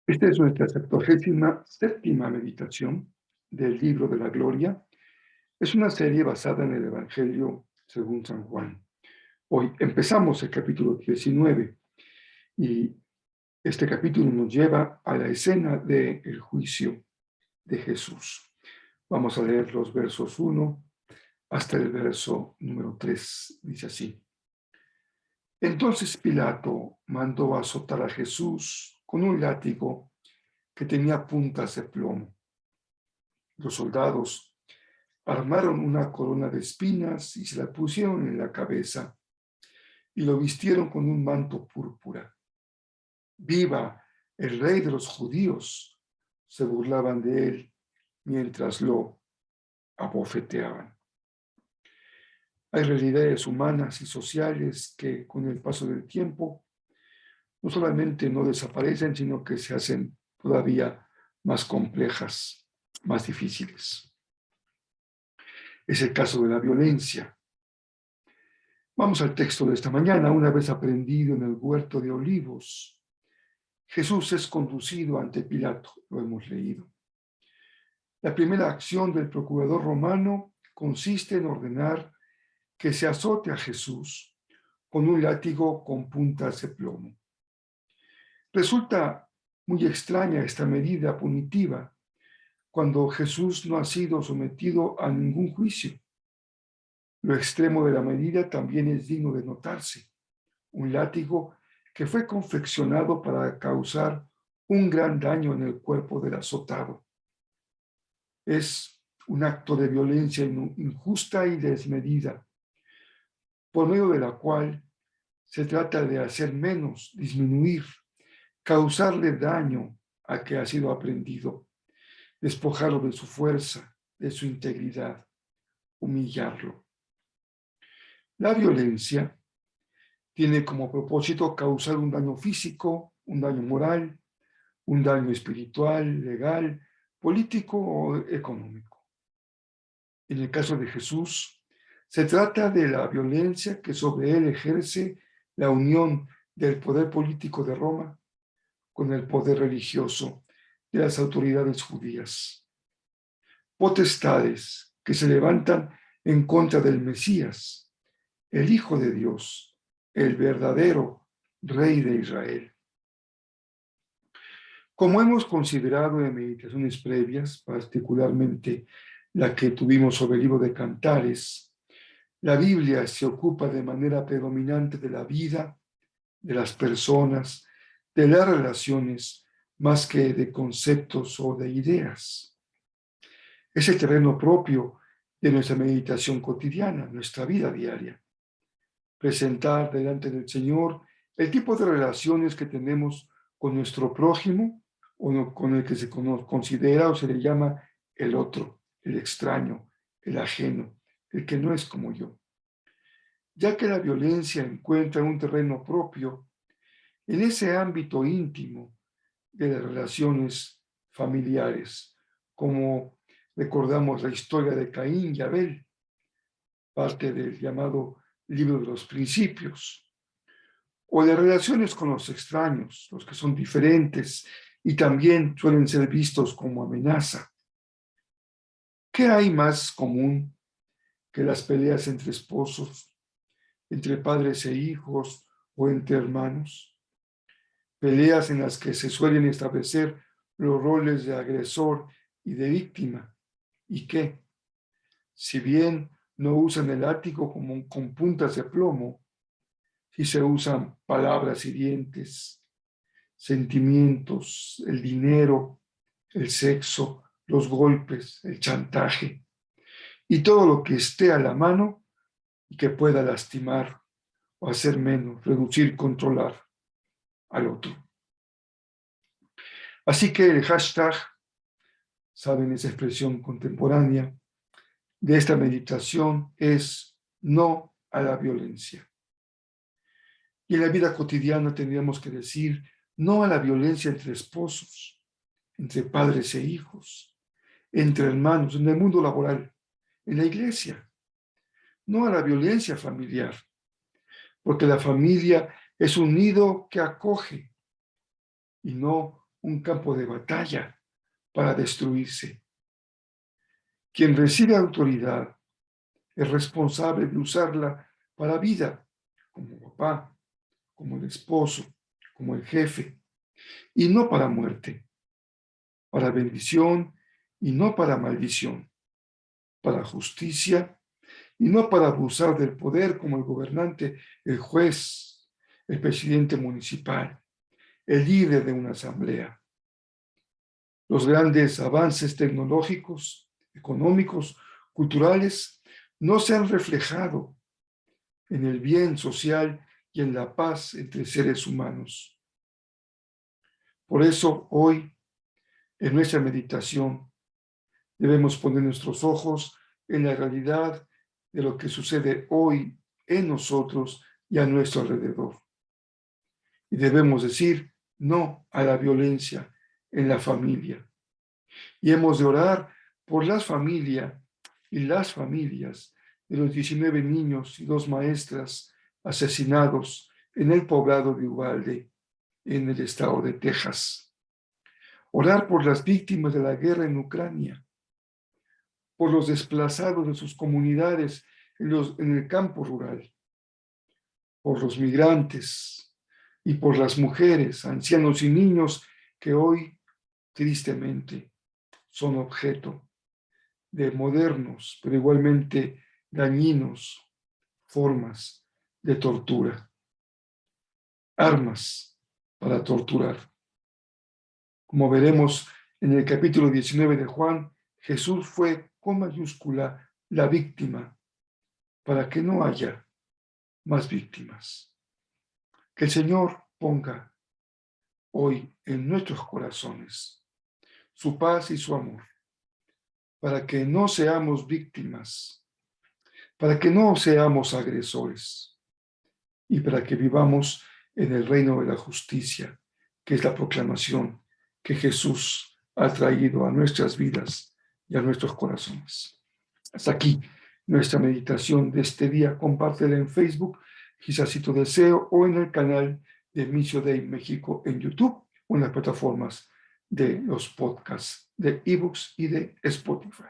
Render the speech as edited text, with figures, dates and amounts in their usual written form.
Esta es nuestra 77ª meditación del Libro de la Gloria. Es una serie basada en el Evangelio según San Juan. Hoy empezamos el capítulo 19 y este capítulo nos lleva a la escena del juicio de Jesús. Vamos a leer los versos 1 hasta el verso número 3. Dice así: Entonces Pilato mandó azotar a Jesús con un látigo que tenía puntas de plomo. Los soldados armaron una corona de espinas y se la pusieron en la cabeza y lo vistieron con un manto púrpura. ¡Viva el rey de los judíos! Se burlaban de él mientras lo abofeteaban. Hay realidades humanas y sociales que con el paso del tiempo no solamente no desaparecen, sino que se hacen todavía más complejas, más difíciles. Es el caso de la violencia. Vamos al texto de esta mañana. Una vez aprendido en el huerto de Olivos, Jesús es conducido ante Pilato, lo hemos leído. La primera acción del procurador romano consiste en ordenar que se azote a Jesús con un látigo con puntas de plomo. Resulta muy extraña esta medida punitiva cuando Jesús no ha sido sometido a ningún juicio. Lo extremo de la medida también es digno de notarse. Un látigo que fue confeccionado para causar un gran daño en el cuerpo del azotado. Es un acto de violencia injusta y desmedida, por medio de la cual se trata de hacer menos, disminuir, causarle daño a que ha sido aprendido, despojarlo de su fuerza, de su integridad, humillarlo. La violencia tiene como propósito causar un daño físico, un daño moral, un daño espiritual, legal, político o económico. En el caso de Jesús, se trata de la violencia que sobre él ejerce la unión del poder político de Roma con el poder religioso de las autoridades judías. Potestades que se levantan en contra del Mesías, el Hijo de Dios, el verdadero Rey de Israel. Como hemos considerado en meditaciones previas, particularmente la que tuvimos sobre el libro de Cantares, la Biblia se ocupa de manera predominante de la vida, de las personas, de las relaciones, más que de conceptos o de ideas. Es el terreno propio de nuestra meditación cotidiana, nuestra vida diaria. Presentar delante del Señor el tipo de relaciones que tenemos con nuestro prójimo o con el que se considera o se le llama el otro, el extraño, el ajeno, el que no es como yo. Ya que la violencia encuentra un terreno propio en ese ámbito íntimo de las relaciones familiares, como recordamos la historia de Caín y Abel, parte del llamado libro de los principios, o de relaciones con los extraños, los que son diferentes y también suelen ser vistos como amenaza. ¿Qué hay más común que las peleas entre esposos, entre padres e hijos o entre hermanos? Peleas en las que se suelen establecer los roles de agresor y de víctima, y que, si bien no usan el látigo como con puntas de plomo, si se usan palabras hirientes, sentimientos, el dinero, el sexo, los golpes, el chantaje y todo lo que esté a la mano y que pueda lastimar o hacer menos, reducir, controlar al otro. Así que el hashtag, saben esa expresión contemporánea, de esta meditación es no a la violencia. Y en la vida cotidiana tendríamos que decir no a la violencia entre esposos, entre padres e hijos, entre hermanos, en el mundo laboral, en la iglesia. No a la violencia familiar, porque la familia es un nido que acoge y no un campo de batalla para destruirse. Quien recibe autoridad es responsable de usarla para vida, como papá, como el esposo, como el jefe, y no para muerte, para bendición y no para maldición, para justicia y no para abusar del poder como el gobernante, el juez, el presidente municipal, el líder de una asamblea. Los grandes avances tecnológicos, económicos, culturales, no se han reflejado en el bien social y en la paz entre seres humanos. Por eso hoy, en nuestra meditación, debemos poner nuestros ojos en la realidad de lo que sucede hoy en nosotros y a nuestro alrededor. Y debemos decir no a la violencia en la familia. Y hemos de orar por las familias y las familias de los 19 niños y 2 maestras asesinados en el poblado de Uvalde, en el estado de Texas. Orar por las víctimas de la guerra en Ucrania, por los desplazados de sus comunidades en el campo rural, por los migrantes y por las mujeres, ancianos y niños que hoy, tristemente, son objeto de modernos, pero igualmente dañinos formas de tortura, armas para torturar. Como veremos en el capítulo 19 de Juan, Jesús fue con mayúscula la víctima para que no haya más víctimas. Que el Señor ponga hoy en nuestros corazones su paz y su amor, para que no seamos víctimas, para que no seamos agresores y para que vivamos en el reino de la justicia, que es la proclamación que Jesús ha traído a nuestras vidas y a nuestros corazones. Hasta aquí nuestra meditación de este día. Compártela en Facebook, quizás si tu deseo, o en el canal de Missio Dei México en YouTube o en las plataformas de los podcasts de eBooks y de Spotify.